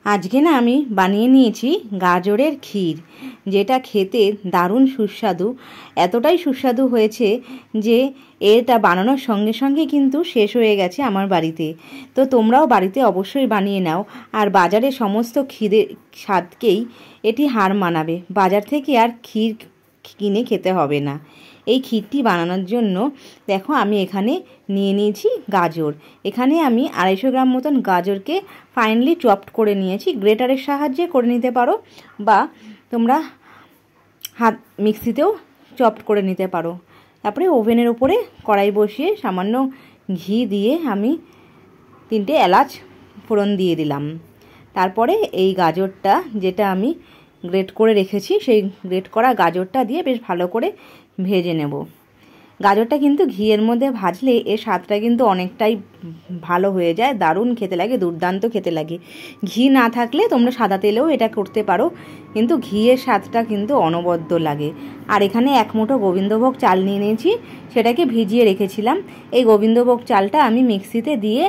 আজকে না আমি বানিয়ে নিয়েছি গাজরের ক্ষীর, যেটা খেতে দারুণ সুস্বাদু। এতটাই সুস্বাদু হয়েছে যে এটা বানানোর সঙ্গে সঙ্গে কিন্তু শেষ হয়ে গেছে আমার বাড়িতে। তো তোমরাও বাড়িতে অবশ্যই বানিয়ে নাও। আর বাজারে সমস্ত ক্ষীরের স্বাদকেই এটি হার মানাবে। বাজার থেকে আর ক্ষীর কিনে খেতে হবে না। এই ক্ষীরটি বানানোর জন্য দেখো আমি এখানে নিয়ে নিয়েছি গাজর। এখানে আমি 250 গ্রাম মতন গাজরকে ফাইনলি চপড করে নিয়েছি। গ্রেটারের সাহায্যে করে নিতে পারো, বা তোমরা হাত মিক্সিতেও চপড করে নিতে পারো। তারপরে ওভেনের উপরে কড়াই বসিয়ে সামান্য ঘি দিয়ে আমি 3টে এলাচ ফোড়ন দিয়ে দিলাম। তারপরে এই গাজরটা, যেটা আমি গ্রেট করে রেখেছি, সেই গ্রেট করা গাজরটা দিয়ে বেশ ভালো করে ভেজে নেব। গাজরটা কিন্তু ঘিয়ের মধ্যে ভাজলে এর স্বাদটা কিন্তু অনেকটাই ভালো হয়ে যায়, দারুণ খেতে লাগে, দুর্দান্ত খেতে লাগে। ঘি না থাকলে তোমরা সাদা তেলেও এটা করতে পারো, কিন্তু ঘিয়ের স্বাদটা কিন্তু অনবদ্য লাগে। আর এখানে 1 মুঠো গোবিন্দভোগ চাল নিয়ে নিয়েছি, সেটাকে ভিজিয়ে রেখেছিলাম। এই গোবিন্দভোগ চালটা আমি মিক্সিতে দিয়ে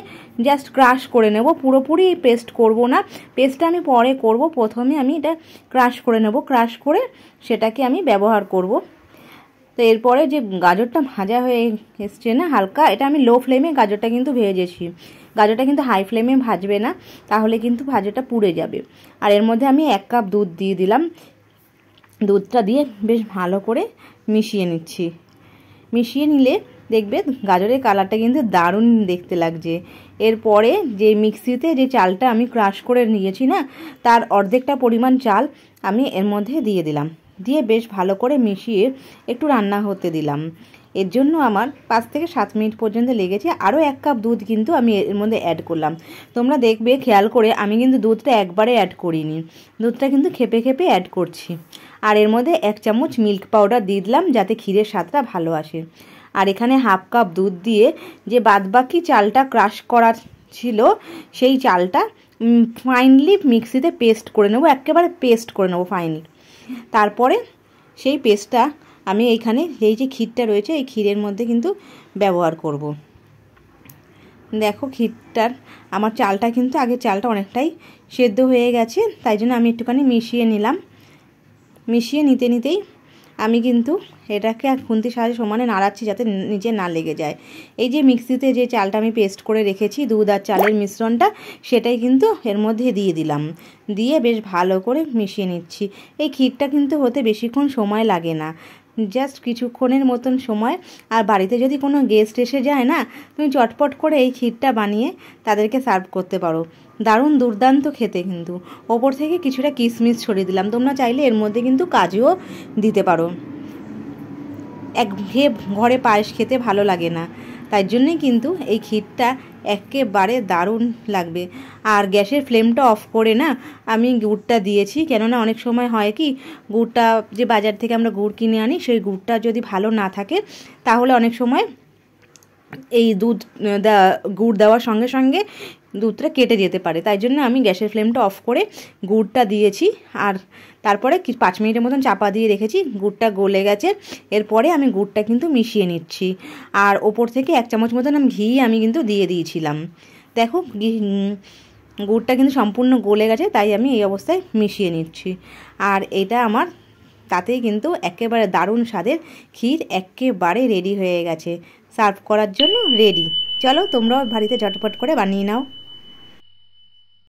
জাস্ট ক্রাশ করে নেব, পুরোপুরি পেস্ট করব না। পেস্টটা আমি পরে করব, প্রথমে আমি এটা ক্রাশ করে নেব। ক্রাশ করে সেটাকে আমি ব্যবহার করব। তো এরপরে যে গাজরটা ভাজা হয়ে এসছে না হালকা, এটা আমি লো ফ্লেমে গাজরটা কিন্তু ভেজেছি। গাজরটা কিন্তু হাই ফ্লেমে ভাজবে না, তাহলে কিন্তু ভাজাটা পুড়ে যাবে। আর এর মধ্যে আমি 1 কাপ দুধ দিয়ে দিলাম। দুধটা দিয়ে বেশ ভালো করে মিশিয়ে নিচ্ছি। মিশিয়ে নিলে দেখবে গাজরের কালারটা কিন্তু দারুণ দেখতে লাগছে। এরপরে যে মিক্সিতে যে চালটা আমি ক্রাশ করে নিয়েছি না, তার অর্ধেকটা পরিমাণ চাল আমি এর মধ্যে দিয়ে দিলাম। দিয়ে বেশ ভালো করে মিশিয়ে একটু রান্না হতে দিলাম। এর জন্য আমার 5 থেকে 7 মিনিট পর্যন্ত লেগেছে। আরও 1 কাপ দুধ কিন্তু আমি এর মধ্যে অ্যাড করলাম। তোমরা দেখবে খেয়াল করে, আমি কিন্তু দুধটা একবারে অ্যাড করিনি, দুধটা কিন্তু খেপে খেপে অ্যাড করছি। আর এর মধ্যে 1 চামচ মিল্ক পাউডার দিয়ে দিলাম, যাতে ক্ষীরের স্বাদটা ভালো আসে। আর এখানে হাফ কাপ দুধ দিয়ে যে বাদবাকি চালটা ক্রাশ করা ছিল, সেই চালটা ফাইনলি মিক্সিতে পেস্ট করে নেব, একেবারে পেস্ট করে নেব ফাইনলি। তারপরে সেই পেস্টটা আমি এইখানে এই যে ক্ষীরটা রয়েছে, এই ক্ষীরের মধ্যে কিন্তু ব্যবহার করব। দেখো ক্ষীরটার আমার চালটা কিন্তু আগে চালটা অনেকটাই সেদ্ধ হয়ে গেছে, তাই জন্য আমি একটুখানি মিশিয়ে নিলাম। মিশিয়ে নিতে নিতেই আমি কিন্তু এটাকে আর খুন্তির সাহায্যে সমানে নাড়াচ্ছি, যাতে নিচে না লেগে যায়। এই যে মিক্সিতে যে চালটা আমি পেস্ট করে রেখেছি, দুধ আর চালের মিশ্রণটা, সেটাই কিন্তু এর মধ্যে দিয়ে দিলাম। দিয়ে বেশ ভালো করে মিশিয়ে নিচ্ছি। এই ক্ষীরটা কিন্তু হতে বেশিক্ষণ সময় লাগে না, জাস্ট কিছুক্ষণের মতন সময়। আর বাড়িতে যদি কোনো গেস্ট এসে যায় না, তুমি চটপট করে এই ক্ষীরটা বানিয়ে তাদেরকে সার্ভ করতে পারো। দারুণ দুর্দান্ত খেতে কিন্তু। ওপর থেকে কিছুটা কিশমিশ ছড়িয়ে দিলাম। তোমরা চাইলে এর মধ্যে কিন্তু কাজুও দিতে পারো। একঘেয়ে ঘরে পায়েস খেতে ভালো লাগে না, তাই জন্যই কিন্তু এই ক্ষীরটা একেবারে দারুণ লাগবে। আর গ্যাসের ফ্লেমটা অফ করে না আমি গুড়টা দিয়েছি, কেননা অনেক সময় হয় কি, গুড়টা যে বাজার থেকে আমরা গুড় কিনে আনি, সেই গুড়টা যদি ভালো না থাকে, তাহলে অনেক সময় এই গুড় দেওয়ার সঙ্গে সঙ্গে দুধটা কেটে যেতে পারে। তাই জন্য আমি গ্যাসের ফ্লেমটা অফ করে গুড়টা দিয়েছি। আর তারপরে 5 মিনিটের মতন চাপা দিয়ে রেখেছি। গুড়টা গলে গেছে। এরপরে আমি গুড়টা কিন্তু মিশিয়ে নিচ্ছি। আর ওপর থেকে 1 চামচ মতন ঘি আমি কিন্তু দিয়ে দিয়েছিলাম। দেখো গুড়টা কিন্তু সম্পূর্ণ গলে গেছে, তাই আমি এই অবস্থায় মিশিয়ে নিচ্ছি। আর এটা আমার তাতেই কিন্তু একেবারে দারুণ স্বাদের ক্ষীর একেবারে রেডি হয়ে গেছে, সার্ভ করার জন্য রেডি। চলো তোমরাও বাড়িতে ঝটপট করে বানিয়ে নাও।